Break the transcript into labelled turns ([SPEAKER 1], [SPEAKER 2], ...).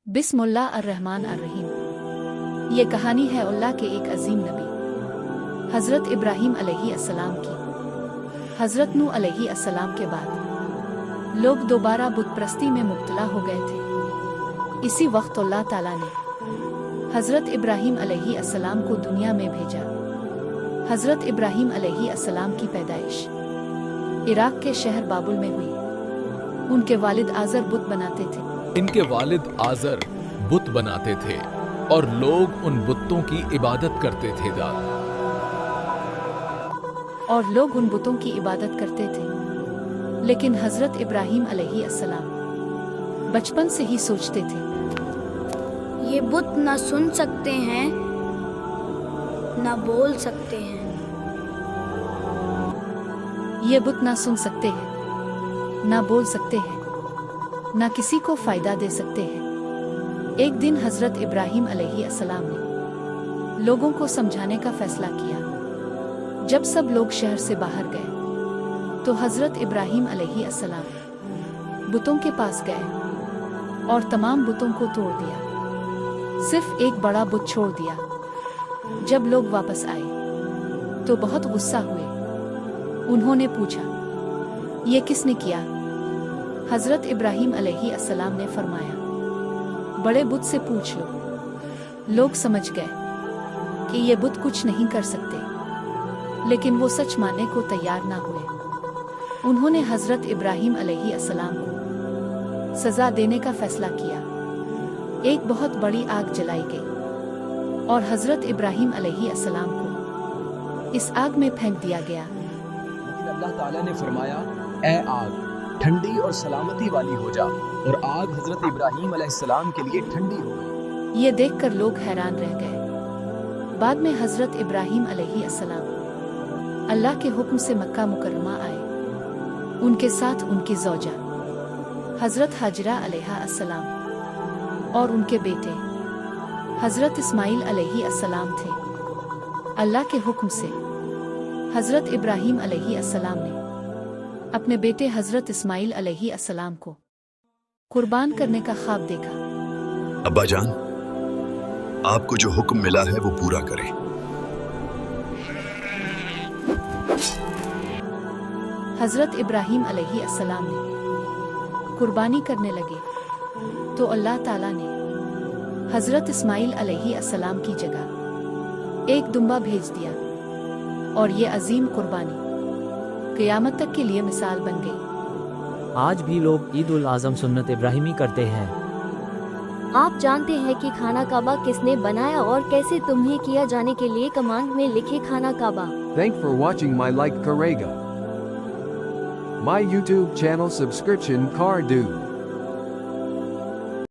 [SPEAKER 1] बिस्मिल्लाह अर्रहमान अर्रहीम। ये कहानी है अल्लाह के एक अजीम नबी हज़रत इब्राहीम अलैहिस्सलाम की। हज़रत नूह अलैहिस्सलाम के बाद लोग दोबारा बुत परस्ती में मुब्तला हो गए थे। इसी वक्त अल्लाह ताला ने हज़रत इब्राहीम अलैहिस्सलाम को दुनिया में भेजा। हज़रत इब्राहीम अलैहिस्सलाम की पैदाइश इराक के शहर बाबुल में हुई। उनके वालिद आज़र बुत बनाते थे।
[SPEAKER 2] इनके वालिद आज़र बुत बनाते थे और लोग उन बुतों की इबादत करते थे।
[SPEAKER 1] लेकिन हज़रत इब्राहीम अलैहिस्सलाम बचपन से ही सोचते थे,
[SPEAKER 3] ये बुत ना सुन सकते हैं ना बोल सकते हैं।
[SPEAKER 1] ये बुत ना सुन सकते हैं ना बोल सकते हैं, ना किसी को फायदा दे सकते हैं। एक दिन हज़रत इब्राहीम अलैहिस्सलाम ने लोगों को समझाने का फैसला किया। जब सब लोग शहर से बाहर गए तो हज़रत इब्राहीम अलैहिस्सलाम बुतों के पास गए और तमाम बुतों को तोड़ दिया। सिर्फ एक बड़ा बुत छोड़ दिया। जब लोग वापस आए तो बहुत गुस्सा हुए। उन्होंने पूछा, ये किसने किया? हज़रत इब्राहीम अलैहिस्सलाम ने फरमाया, बड़े बुत से पूछ लो। लोग समझ गए कि ये बुत कुछ नहीं कर सकते, लेकिन वो सच मानने को तैयार ना हुए। उन्होंने हज़रत इब्राहीम अलैहिस्सलाम को सज़ा देने का फैसला किया। एक बहुत बड़ी आग जलाई गई और हज़रत इब्राहीम अलैहिस्सलाम को इस आग में फेंक दिया गया।
[SPEAKER 4] अल्लाह ताला ने फरमाया, ए आग ठंडी और सलामती वाली हो जा, और आग हजरत इब्राहीम अलैहिस्सलाम के लिए ठंडी हो गई।
[SPEAKER 1] ये देखकर लोग हैरान रह गए। बाद में हज़रत इब्राहीम अलैहिस्सलाम अल्लाह के हुक्म से मक्का मुकर्रमा आए। उनके साथ उनकी ज़ौजा हज़रत हाजरा अलैहिस्सलाम और उनके बेटे हज़रत इस्माइल अलैहिस्सलाम थे। अल्लाह के हुक्म से हज़रत इब्राहीम अलैहिस्सलाम ने अपने बेटे हज़रत इस्माइल अलैहिस्सलाम को कुर्बान करने का ख्वाब देखा।
[SPEAKER 5] अब्बा जान, आपको जो हुक्म मिला है वो पूरा करें।
[SPEAKER 1] हज़रत इब्राहीम अलैहिस्सलाम ने कुर्बानी करने लगे तो अल्लाह ताला ने हज़रत इस्माइल अलैहिस्सलाम की जगह एक दुम्बा भेज दिया और ये अजीम कुर्बानी क़यामत तक के लिए मिसाल बन गई।
[SPEAKER 6] आज भी लोग ईद उल आज़म सुन्नत इब्राहिमी करते हैं।
[SPEAKER 7] आप जानते हैं कि खाना काबा किसने बनाया और कैसे? तुम्हें किया जाने के लिए कमांड में लिखे खाना काबा।
[SPEAKER 8] Thanks for watching my like karega. My YouTube channel subscription Kardu.